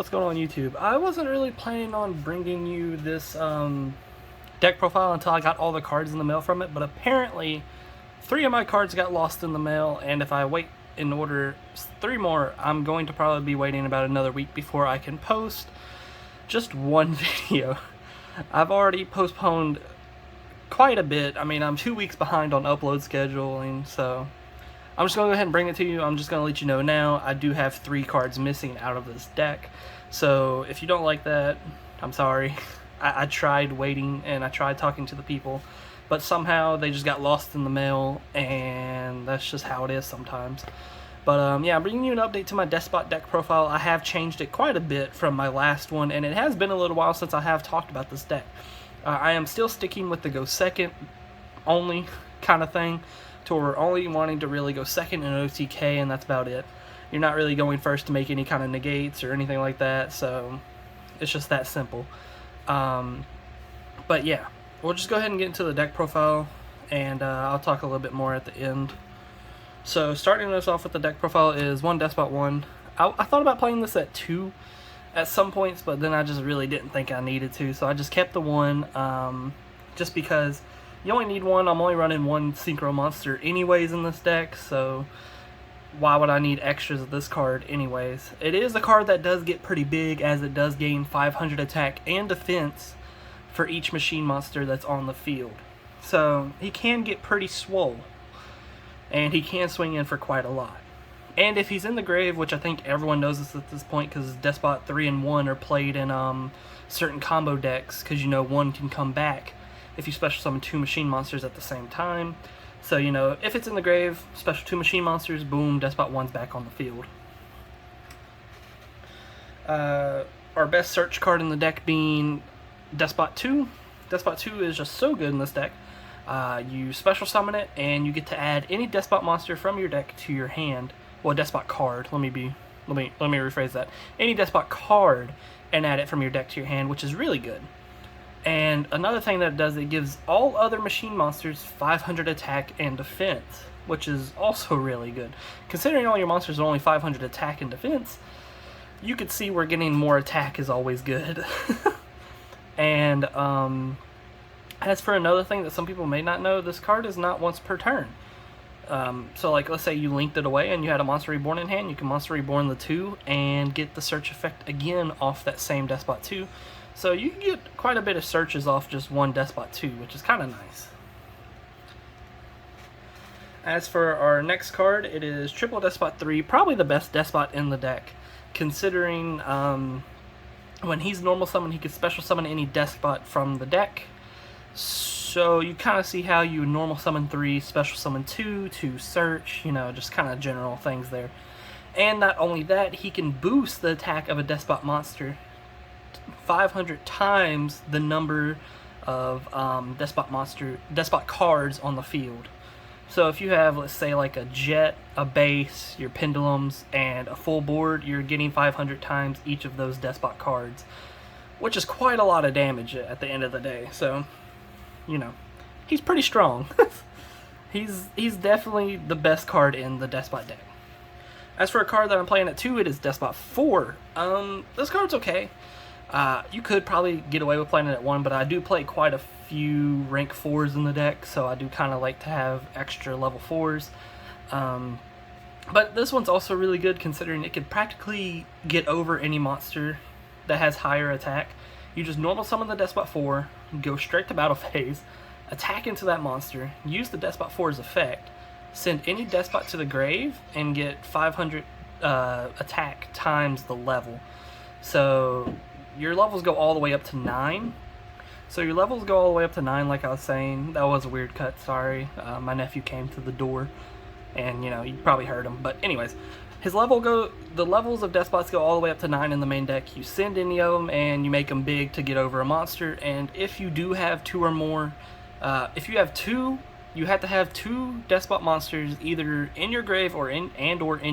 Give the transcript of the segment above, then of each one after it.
What's going on YouTube? I wasn't really planning on bringing you this deck profile until I got all the cards in the mail from it, but apparently 3 of my cards got lost in the mail, and if I wait and order 3 more, I'm going to probably be waiting about another week before I can post just one video. I've already postponed quite a bit. I mean, I'm 2 weeks behind on upload scheduling, so I'm just going to go ahead and bring it to you. I'm just going to let you know now, I do have 3 cards missing out of this deck. So if you don't like that, I'm sorry. I tried waiting and I tried talking to the people, but somehow they just got lost in the mail, and that's just how it is sometimes. But yeah, I'm bringing you an update to my Despot deck profile. I have changed it quite a bit from my last one, and it has been a little while since I have talked about this deck. I am still sticking with the go second only kind of thing, to where we're only wanting to really go second in OTK, and that's about it. You're not really going first to make any kind of negates or anything like that, so it's just that simple. But yeah, we'll just go ahead and get into the deck profile, and I'll talk a little bit more at the end. So starting us off with the deck profile is one Despot I. I thought about playing this at 2 at some points, but then I just really didn't think I needed to, so I just kept the 1, just because you only need 1. I'm only running 1 Synchro Monster anyways in this deck, so why would I need extras of this card anyways? It is a card that does get pretty big, as it does gain 500 attack and defense for each machine monster that's on the field. So he can get pretty swole, and he can swing in for quite a lot. And if he's in the grave, which I think everyone knows this at this point, because Despot 3 and 1 are played in certain combo decks, because you know 1 can come back if you special summon 2 machine monsters at the same time. So, you know, if it's in the grave, special 2 machine monsters, boom, Despot 1's back on the field. Our best search card in the deck being Despot II. Despot II is just so good in this deck. You special summon it, and you get to add any Despot monster from your deck to your hand. Well, Despot card. Let me rephrase that. Any Despot card, and add it from your deck to your hand, which is really good. And another thing that it does, it gives all other machine monsters 500 attack and defense, which is also really good. Considering all your monsters are only 500 attack and defense, you could see where getting more attack is always good. And as for another thing that some people may not know, this card is not once per turn. So like, let's say you linked it away and you had a monster reborn in hand, you can monster reborn the 2 and get the search effect again off that same Despot 2. So you can get quite a bit of searches off just one Despot 2, which is kind of nice. As for our next card, it is triple Despot III, probably the best Despot in the deck, considering when he's normal summon, he can special summon any Despot from the deck. So you kind of see how you normal summon 3, special summon 2 to search, you know, just kind of general things there. And not only that, he can boost the attack of a Despot monster 500 times the number of Despot cards on the field. So if you have, let's say, like a jet, a base, your pendulums, and a full board, you're getting 500 times each of those Despot cards, which is quite a lot of damage at the end of the day. So, you know, he's pretty strong. He's definitely the best card in the Despot deck. As for a card that I'm playing at 2, it is Despot IV. This card's okay. You could probably get away with playing it at 1, but I do play quite a few rank 4s in the deck, so I do kind of like to have extra level 4s. But this one's also really good, considering it could practically get over any monster that has higher attack. You just normal summon the Despot IV, go straight to battle phase, attack into that monster, use the Despot IV's effect, send any Despot to the grave, and get 500 attack times the level. So your levels go all the way up to 9. So your levels go all the way up to 9, like I was saying. That was a weird cut, sorry. My nephew came to the door, and, you know, you probably heard him. But anyways, the levels of Despots go all the way up to 9 in the main deck. You send any of them, and you make them big to get over a monster. And if you do have 2 or more, if you have 2, you have to have 2 Despot monsters either in your grave or in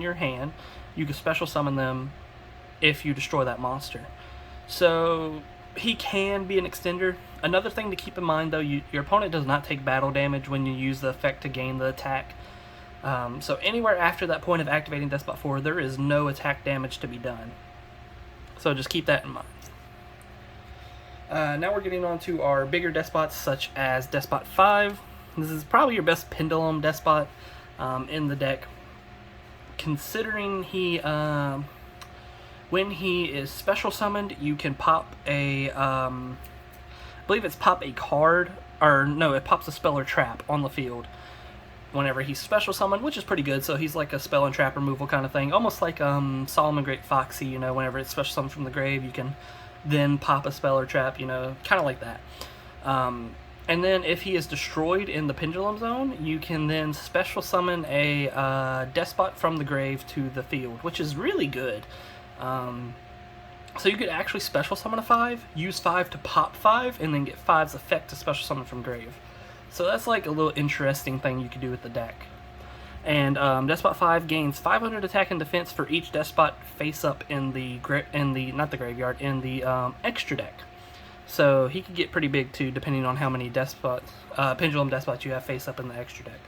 your hand. You can special summon them if you destroy that monster. So he can be an extender. Another thing to keep in mind, though, your opponent does not take battle damage when you use the effect to gain the attack. So anywhere after that point of activating Despot IV, there is no attack damage to be done. So just keep that in mind. Now we're getting on to our bigger despots, such as Despot V. This is probably your best pendulum despot in the deck, considering when he is special summoned, you can pop a, I believe it's pop a card, or no, it pops a spell or trap on the field whenever he's special summoned, which is pretty good. So he's like a spell and trap removal kind of thing, almost like Solomon Great Foxy, you know, whenever it's special summoned from the grave, you can then pop a spell or trap, you know, kind of like that. And then if he is destroyed in the pendulum zone, you can then special summon a Despot from the grave to the field, which is really good. So you could actually special summon a 5, use 5 to pop 5, and then get 5's effect to special summon from grave. So that's like a little interesting thing you could do with the deck. And Despot V gains 500 attack and defense for each Despot face up in the not the graveyard, in the extra deck. So he could get pretty big too, depending on how many pendulum despots you have face up in the extra deck.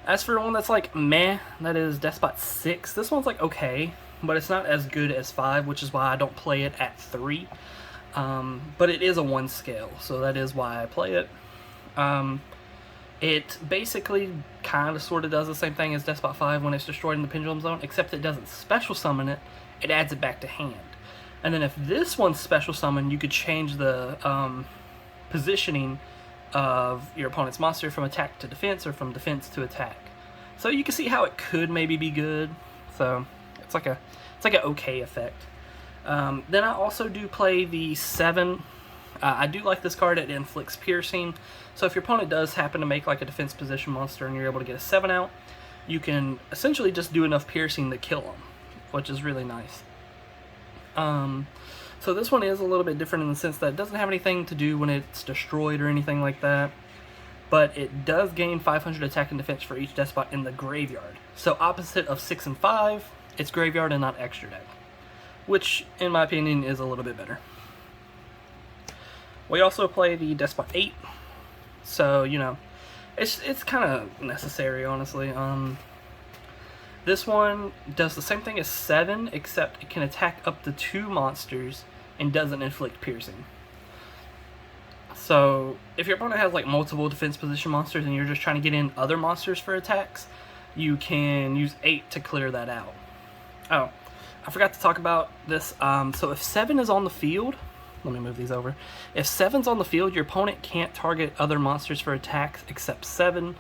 As for one that's like meh, that is Despot VI. This one's like okay, but it's not as good as 5, which is why I don't play it at 3. But it is a 1 scale, so that is why I play it. It basically kind of sort of does the same thing as Despot V when it's destroyed in the pendulum zone, except it doesn't special summon it, it adds it back to hand. And then if this one's special summon, you could change the positioning of your opponent's monster from attack to defense, or from defense to attack. So you can see how it could maybe be good. So it's like an okay effect. Then I also do play the 7. I do like this card. It inflicts piercing. So if your opponent does happen to make like a defense position monster and you're able to get a 7 out, you can essentially just do enough piercing to kill them, which is really nice. So this one is a little bit different in the sense that it doesn't have anything to do when it's destroyed or anything like that, but it does gain 500 attack and defense for each despot in the graveyard. So opposite of 6 and 5, it's graveyard and not extra deck, which in my opinion is a little bit better. We also play the Despot VIII, so you know, it's kind of necessary, honestly. This one does the same thing as 7, except it can attack up to 2 monsters and doesn't inflict piercing. So if your opponent has like multiple defense position monsters and you're just trying to get in other monsters for attacks, you can use 8 to clear that out. Oh, I forgot to talk about this. So if 7 is on the field, let me move these over. If 7's on the field, your opponent can't target other monsters for attacks except 7.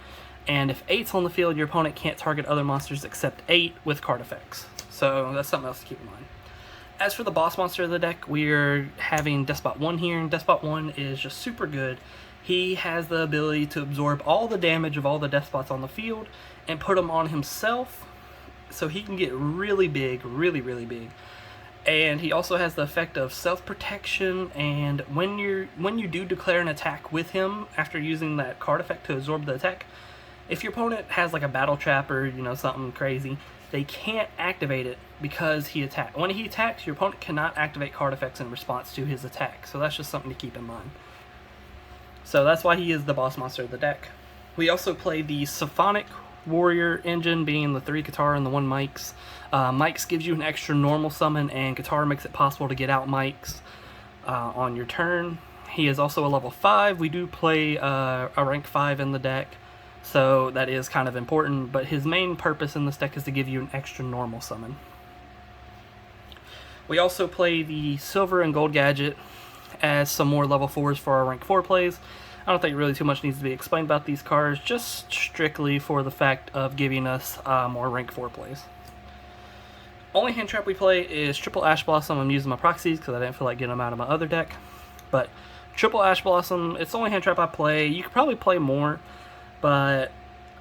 And if 8's on the field, your opponent can't target other monsters except 8 with card effects. So that's something else to keep in mind. As for the boss monster of the deck, we're having Despot I here, and Despot I is just super good. He has the ability to absorb all the damage of all the Despots on the field and put them on himself, so he can get really big, really big. And he also has the effect of self-protection, and when you do declare an attack with him after using that card effect to absorb the attack, if your opponent has like a battle trap or, you know, something crazy, they can't activate it because he attacked. When he attacks, your opponent cannot activate card effects in response to his attack. So that's just something to keep in mind. So that's why he is the boss monster of the deck. We also play the Sephonic Warrior engine, being the 3 Guitar and the 1 Mics. Mics gives you an extra normal summon, and Guitar makes it possible to get out Mics on your turn. He is also a level 5. We do play a rank 5 in the deck, so that is kind of important, but his main purpose in this deck is to give you an extra normal summon. We also play the Silver and Gold Gadget as some more level 4s for our rank 4 plays. I don't think really too much needs to be explained about these cards, just strictly for the fact of giving us more rank 4 plays. Only hand trap we play is Triple Ash Blossom. I'm using my proxies because I didn't feel like getting them out of my other deck. But Triple Ash Blossom, it's the only hand trap I play. You could probably play more, but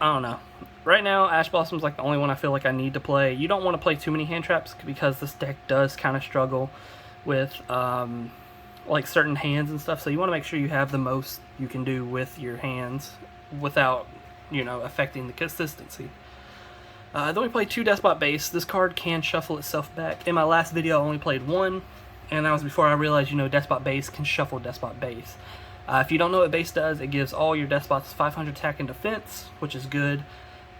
I don't know. Right now, Ash Blossom's like the only one I feel like I need to play. You don't want to play too many hand traps because this deck does kind of struggle with like certain hands and stuff. So you want to make sure you have the most you can do with your hands without, you know, affecting the consistency. Then we play 2 Despot base. This card can shuffle itself back. In my last video, I only played 1, and that was before I realized, you know, Despot base can shuffle Despot base. If you don't know what base does, it gives all your Despots 500 attack and defense, which is good,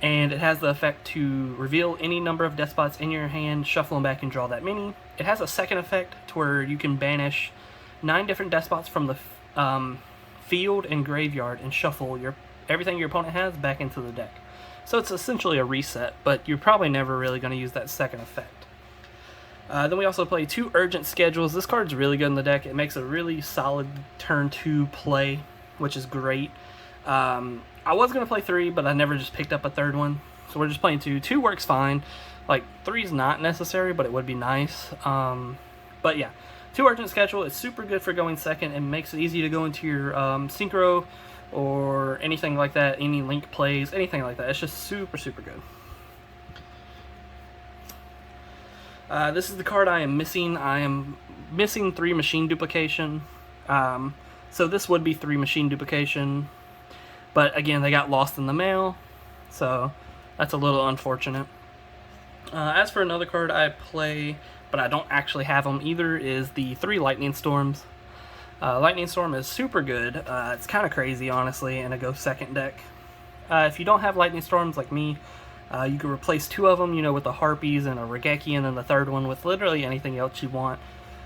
and it has the effect to reveal any number of Despots in your hand, shuffle them back, and draw that many. it has a second effect to where you can banish 9 different Despots from the field and graveyard and shuffle everything your opponent has back into the deck. So it's essentially a reset, but you're probably never really going to use that second effect. Then we also play 2 Urgent Schedules. This card's really good in the deck. It makes a really solid turn 2 play, which is great. I was going to play 3, but I never just picked up a third one. So we're just playing 2. 2 works fine. Like, 3's not necessary, but it would be nice. But yeah, 2 Urgent Schedule is super good for going second and makes it easy to go into your synchro or anything like that, any link plays, anything like that. It's just super, super good. This is the card I am missing. I am missing 3 Machine Duplication. So this would be 3 Machine Duplication. But again, they got lost in the mail. So that's a little unfortunate. As for another card I play, but I don't actually have them either, is the 3 Lightning Storms. Lightning Storm is super good. It's kind of crazy, honestly, in a go second deck. If you don't have Lightning Storms like me, you can replace 2 of them, you know, with the Harpies and a Regeki, and then the third one with literally anything else you want.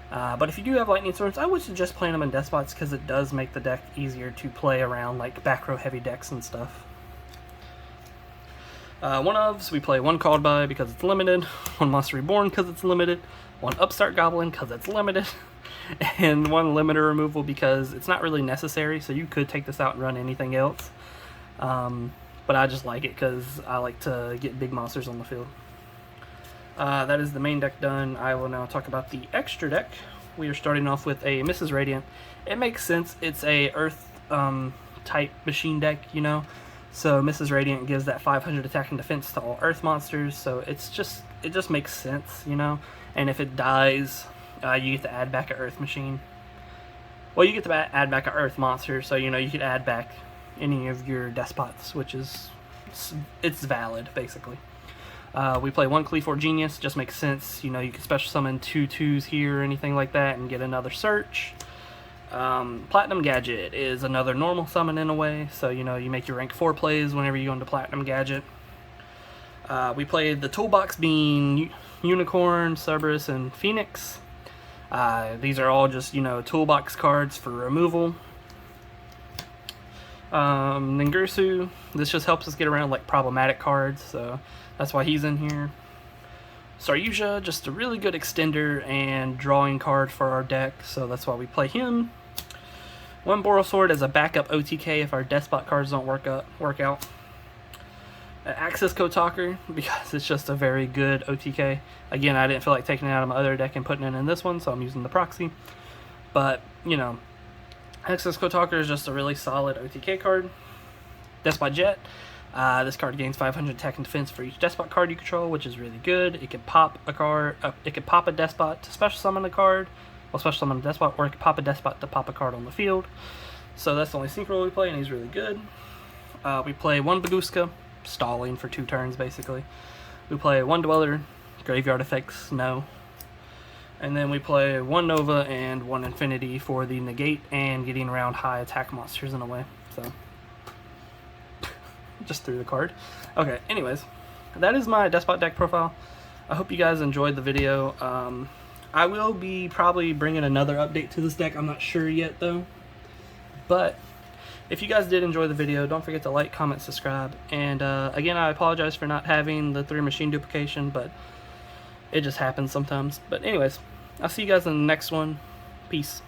But if you do have Lightning Storms, I would suggest playing them in Despots because it does make the deck easier to play around, like back row heavy decks and stuff. One ofs, we play 1 Called By because it's limited, 1 Monster Reborn because it's limited, 1 Upstart Goblin because it's limited, and 1 Limiter Removal because it's not really necessary, so you could take this out and run anything else. But I just like it because I like to get big monsters on the field. That is the main deck done. I will now talk about the extra deck. We are starting off with a Mrs. Radiant. It makes sense. It's a Earth type machine deck, you know. So Mrs. Radiant gives that 500 attack and defense to all Earth monsters. So it just makes sense, you know. And if it dies, you get to add back an Earth machine. Well, you get to add back an Earth monster, so you know you could add back any of your Despots, which is it's valid basically. We play 1 Cleafor Genius, just makes sense. You know, you can special summon 2 2s here or anything like that and get another search. Platinum Gadget is another normal summon in a way, so you know you make your rank 4 plays whenever you go into Platinum Gadget. We played the toolbox being Unicorn, Cerberus, and Phoenix. These are all just, you know, toolbox cards for removal. Then Gurusu, this just helps us get around like problematic cards, so that's why he's in here. Syusha, just a really good extender and drawing card for our deck, so that's why we play him. 1 Borosword as a backup OTK if our Despot cards don't work out. Access Code Talker, because it's just a very good OTK. Again, I didn't feel like taking it out of my other deck and putting it in this one, so I'm using the proxy. But, you know, Access Code Talker is just a really solid OTK card. Despot Jet. This card gains 500 attack and defense for each Despot card you control, which is really good. It can pop a card. It can pop a Despot to special summon a card. Well, special summon a Despot, or it can pop a Despot to pop a card on the field. So that's the only synchro we play, and he's really good. We play 1 Baguska, stalling for 2 turns basically. We play 1 Dweller, graveyard effects, no. And then we play 1 Nova and 1 Infinity for the negate and getting around high attack monsters in a way. So just threw the card. Okay, anyways, that is my Despot deck profile. I hope you guys enjoyed the video. I will be probably bringing another update to this deck. I'm not sure yet though. But if you guys did enjoy the video, don't forget to like, comment, subscribe. And again, I apologize for not having the 3 Machine Duplication, but it just happens sometimes. But anyways, I'll see you guys in the next one. Peace.